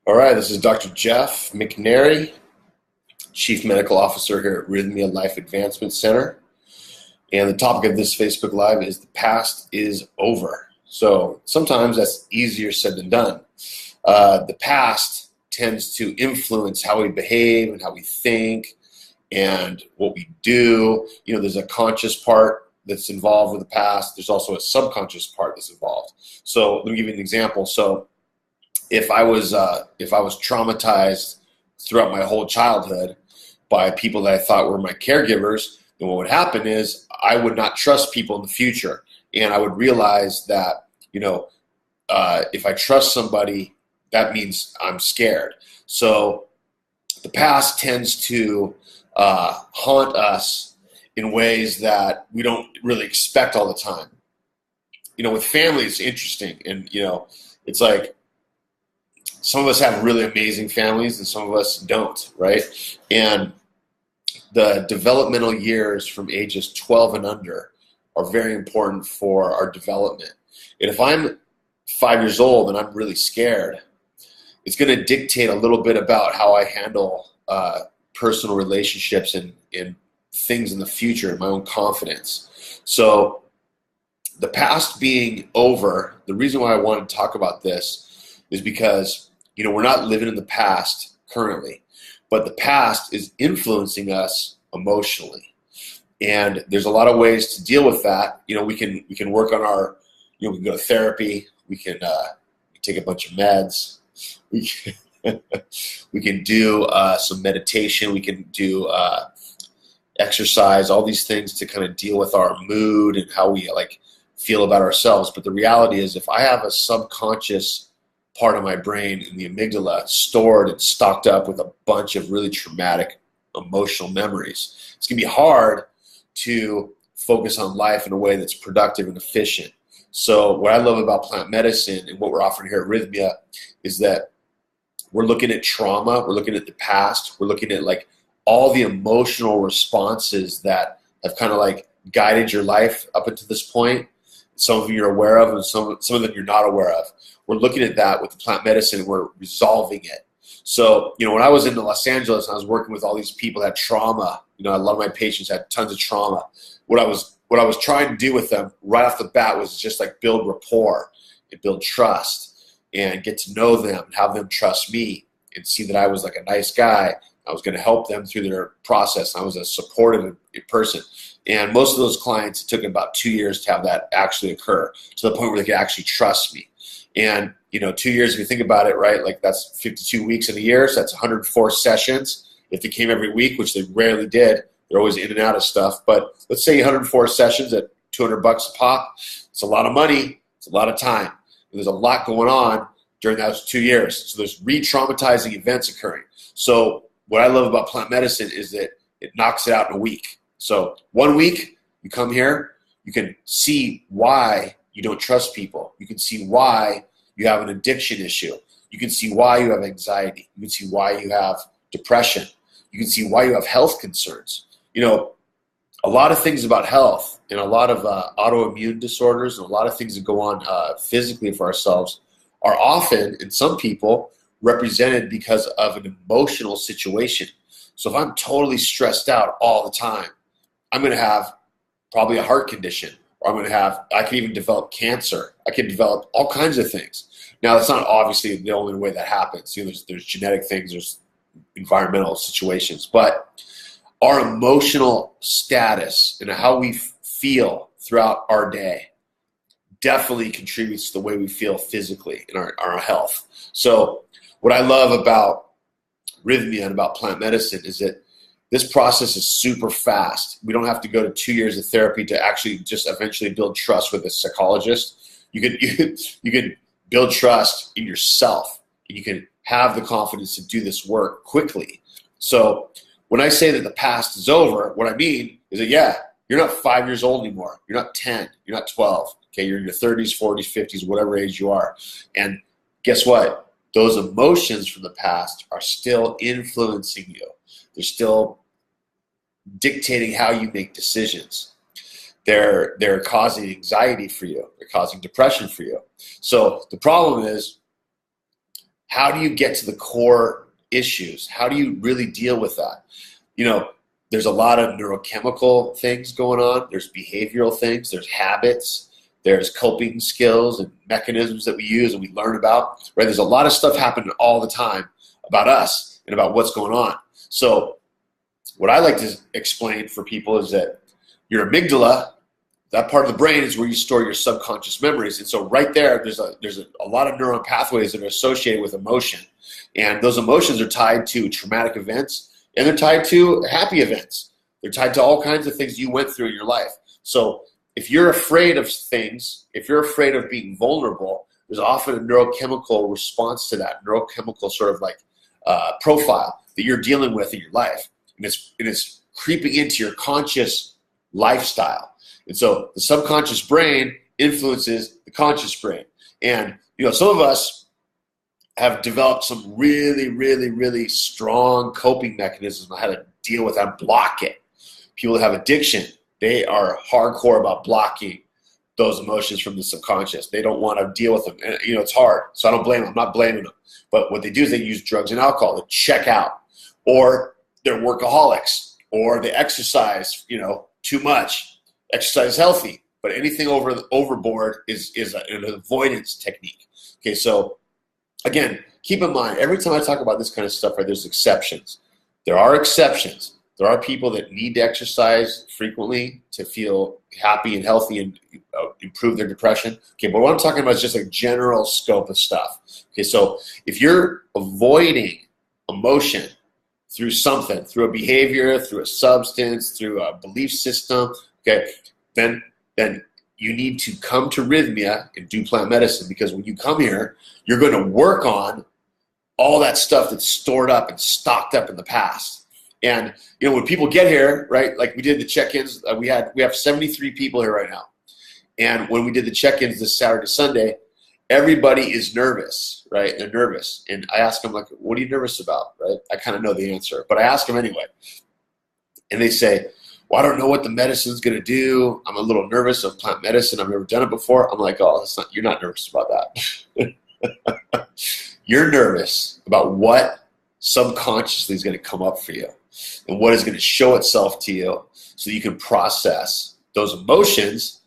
All right, this is Dr. Jeff McNairy, Chief Medical Officer here at Rythmia Life Advancement Center. And the topic of this Facebook Live is the past is over. So sometimes that's easier said than done. The past tends to influence how we behave and how we think and what we do. You know, there's a conscious part that's involved with the past. There's also a subconscious part that's involved. So let me give you an example. So if I was traumatized throughout my whole childhood by people that I thought were my caregivers, then what would happen is I would not trust people in the future, and I would realize that if I trust somebody, that means I'm scared. So the past tends to haunt us in ways that we don't really expect all the time. You know, with family, it's interesting, and it's like, some of us have really amazing families and some of us don't, right? And the developmental years from ages 12 and under are very important for our development. And if I'm 5 years old and I'm really scared, it's going to dictate a little bit about how I handle personal relationships and things in the future, my own confidence. So the past being over, the reason why I want to talk about this is because we're not living in the past currently, but the past is influencing us emotionally. And there's a lot of ways to deal with that. We can work on our, we can go to therapy, we can take a bunch of meds, we can do some meditation, we can do exercise, all these things to kind of deal with our mood and how we feel about ourselves. But the reality is, if I have a subconscious part of my brain in the amygdala stored and stocked up with a bunch of really traumatic emotional memories, it's going to be hard to focus on life in a way that's productive and efficient. So what I love about plant medicine and what we're offering here at Rythmia is that we're looking at trauma, we're looking at the past, we're looking at all the emotional responses that have kind of guided your life up until this point. Some of them you're aware of, and some of them you're not aware of. We're looking at that with the plant medicine, and we're resolving it. So, when I was in Los Angeles and I was working with all these people that had trauma, a lot of my patients had tons of trauma. What I was trying to do with them right off the bat was just build rapport and build trust and get to know them, have them trust me and see that I was a nice guy. I was going to help them through their process. I was a supportive person. And most of those clients, it took about 2 years to have that actually occur, to the point where they could actually trust me. And 2 years, if you think about it, right, that's 52 weeks in a year, so that's 104 sessions. If they came every week, which they rarely did, they're always in and out of stuff. But let's say 104 sessions at $200 a pop. It's a lot of money. It's a lot of time. And there's a lot going on during those 2 years. So there's re-traumatizing events occurring. So what I love about plant medicine is that it knocks it out in a week. So 1 week, you come here, you can see why you don't trust people. You can see why you have an addiction issue. You can see why you have anxiety. You can see why you have depression. You can see why you have health concerns. A lot of things about health and a lot of autoimmune disorders and a lot of things that go on physically for ourselves are often, in some people, represented because of an emotional situation. So if I'm totally stressed out all the time, I'm going to have probably a heart condition, or I can even develop cancer. I can develop all kinds of things. Now, that's not obviously the only way that happens. There's genetic things, there's environmental situations, but our emotional status and how we feel throughout our day definitely contributes to the way we feel physically in our health. So what I love about Rythmia and about plant medicine is that this process is super fast. We don't have to go to 2 years of therapy to actually just eventually build trust with a psychologist. You can build trust in yourself, and you can have the confidence to do this work quickly. So when I say that the past is over, what I mean is that, you're not 5 years old anymore. You're not 10. You're not 12. Okay, you're in your 30s, 40s, 50s, whatever age you are. And guess what? Those emotions from the past are still influencing you. They're still dictating how you make decisions. They're causing anxiety for you. They're causing depression for you. So the problem is, how do you get to the core issues? How do you really deal with that? There's a lot of neurochemical things going on. There's behavioral things. There's habits. There's coping skills and mechanisms that we use and we learn about, right? There's a lot of stuff happening all the time about us and about what's going on. So what I like to explain for people is that your amygdala, that part of the brain, is where you store your subconscious memories. And so right there, there's a lot of neuron pathways that are associated with emotion. And those emotions are tied to traumatic events, and they're tied to happy events. They're tied to all kinds of things you went through in your life. So if you're afraid of things, if you're afraid of being vulnerable, there's often a neurochemical response to that, neurochemical sort of like profile that you're dealing with in your life. And it's creeping into your conscious lifestyle. And so the subconscious brain influences the conscious brain. And, some of us have developed some really, really, really strong coping mechanisms on how to deal with that, block it. People that have addiction, they are hardcore about blocking those emotions from the subconscious. They don't want to deal with them. And, it's hard. So I don't blame them. I'm not blaming them. But what they do is they use drugs and alcohol to check out. Or they're workaholics. Or they exercise, too much. Exercise healthy. But anything overboard is an avoidance technique. Okay, so again, keep in mind, every time I talk about this kind of stuff, right, there's exceptions. There are exceptions. There are people that need to exercise frequently to feel happy and healthy and improve their depression. Okay, but what I'm talking about is just a general scope of stuff. Okay, so if you're avoiding emotion through something, through a behavior, through a substance, through a belief system, okay, then you need to come to Rythmia and do plant medicine, because when you come here, you're going to work on all that stuff that's stored up and stocked up in the past. And when people get here, right, like we did the check-ins, we have 73 people here right now. And when we did the check-ins this Saturday, Sunday, everybody is nervous, right? They're nervous. And I ask them, like, what are you nervous about, right? I kind of know the answer, but I ask them anyway. And they say, well, I don't know what the medicine's going to do. I'm a little nervous of plant medicine. I've never done it before. I'm like, oh, you're not nervous about that. You're nervous about what subconsciously is going to come up for you and what is going to show itself to you so you can process those emotions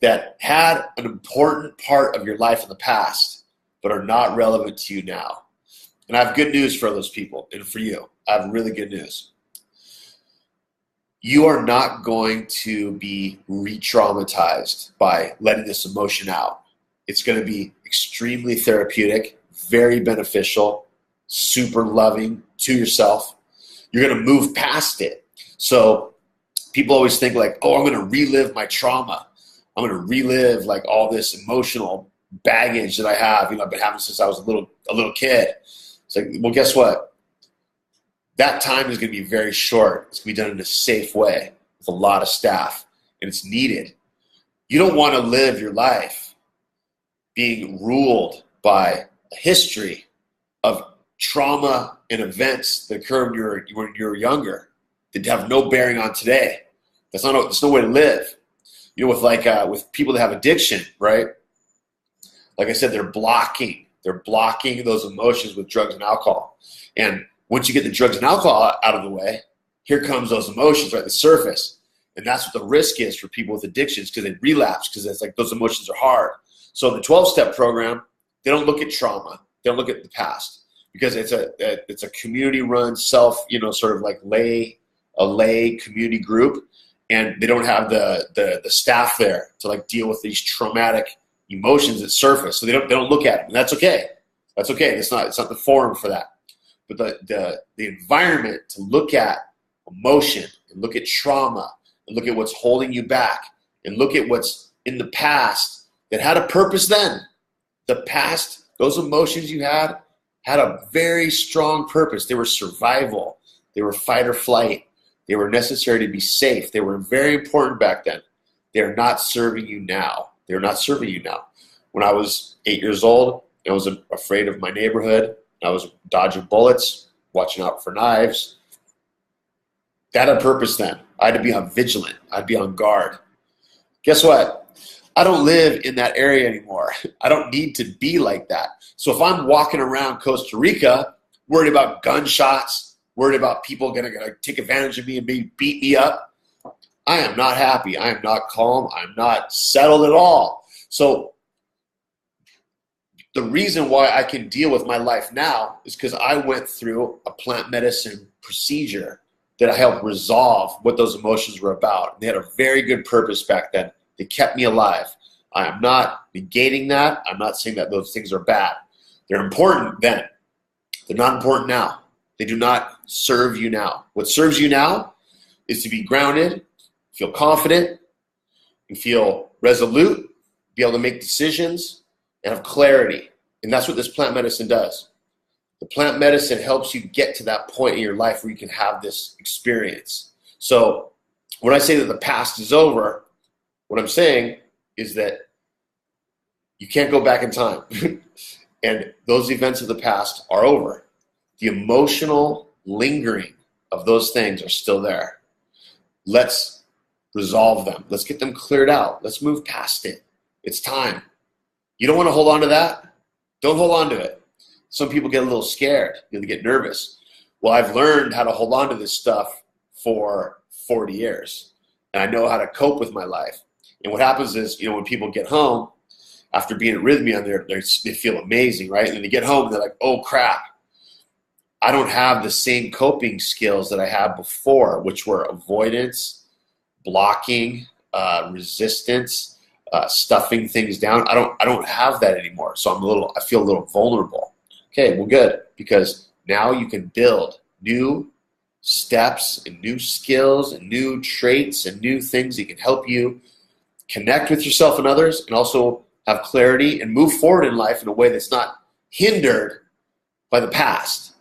that had an important part of your life in the past but are not relevant to you now. And I have good news for those people and for you. I have really good news. You are not going to be re-traumatized by letting this emotion out. It's going to be extremely therapeutic, very beneficial, super loving to yourself. You're going to move past it. So people always think like, oh, I'm going to relive my trauma. I'm going to relive like all this emotional baggage that I have, I've been having since I was a little kid. It's like, well, guess what? That time is going to be very short. It's going to be done in a safe way with a lot of staff, and it's needed. You don't want to live your life being ruled by a history of trauma and events that occurred when you were younger that have no bearing on today. That's no way to live. With people that have addiction, right? Like I said, they're blocking those emotions with drugs and alcohol. And once you get the drugs and alcohol out of the way, here comes those emotions, right? The surface. And that's what the risk is for people with addictions, because they relapse, because it's like those emotions are hard. So in the 12-step program, they don't look at trauma. They don't look at the past, because it's a community-run sort of like lay community group, and they don't have the staff there to like deal with these traumatic emotions that surface. So they don't look at them, and that's okay. That's okay. It's not the forum for that. But the environment to look at emotion and look at trauma and look at what's holding you back and look at what's in the past that had a purpose then. The past, those emotions you had a very strong purpose. They were survival. They were fight or flight. They were necessary to be safe. They were very important back then. They're not serving you now. They're not serving you now. When I was 8 years old, I was afraid of my neighborhood. I was dodging bullets, watching out for knives. That had a purpose then. I had to be on vigilant. I'd be on guard. Guess what? I don't live in that area anymore. I don't need to be like that. So if I'm walking around Costa Rica, worried about gunshots, worried about people gonna take advantage of me and maybe beat me up, I am not happy. I am not calm. I'm not settled at all. So the reason why I can deal with my life now is because I went through a plant medicine procedure that I helped resolve what those emotions were about. They had a very good purpose back then. They kept me alive. I am not negating that. I'm not saying that those things are bad. They're important then. They're not important now. They do not serve you now. What serves you now is to be grounded, feel confident, and feel resolute, be able to make decisions, and have clarity. And that's what this plant medicine does. The plant medicine helps you get to that point in your life where you can have this experience. So when I say that the past is over, what I'm saying is that you can't go back in time. And those events of the past are over. The emotional lingering of those things are still there. Let's resolve them. Let's get them cleared out. Let's move past it. It's time. You don't want to hold on to that? Don't hold on to it. Some people get a little scared. They get nervous. Well, I've learned how to hold on to this stuff for 40 years. And I know how to cope with my life. And what happens is, when people get home, after being at Rythmia, they feel amazing, right? And they get home, and they're like, oh, crap. I don't have the same coping skills that I had before, which were avoidance, blocking, resistance, stuffing things down. I don't have that anymore. So I feel a little vulnerable. Okay, well, good, because now you can build new steps and new skills and new traits and new things that can help you connect with yourself and others, and also have clarity and move forward in life in a way that's not hindered by the past.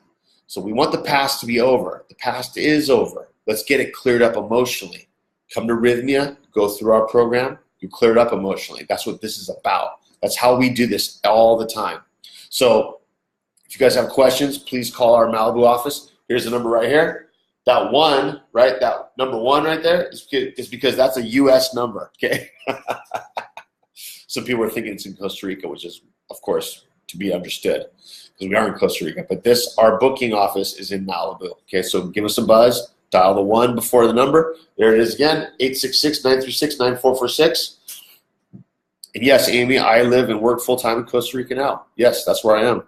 So we want the past to be over. The past is over. Let's get it cleared up emotionally. Come to Rythmia, go through our program, you clear it up emotionally. That's what this is about. That's how we do this all the time. So if you guys have questions, please call our Malibu office. Here's the number right here. That one, right, that number 1 right there is because that's a U.S. number, okay? Some people are thinking it's in Costa Rica, which is, of course, to be understood, because we are in Costa Rica. But our booking office is in Malibu, okay? So give us a buzz. Dial the 1 before the number. There it is again, 866-936-9446. And yes, Amy, I live and work full-time in Costa Rica now. Yes, that's where I am.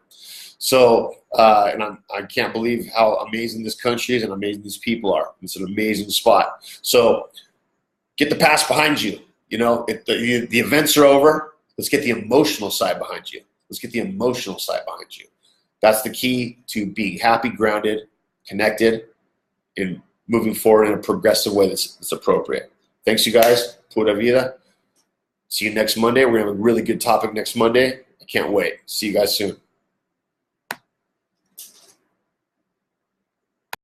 So, and I can't believe how amazing this country is and amazing these people are. It's an amazing spot. So get the past behind you. The events are over. Let's get the emotional side behind you. Let's get the emotional side behind you. That's the key to being happy, grounded, connected, and moving forward in a progressive way that's appropriate. Thanks, you guys. Pura vida. See you next Monday. We're going to have a really good topic next Monday. I can't wait. See you guys soon.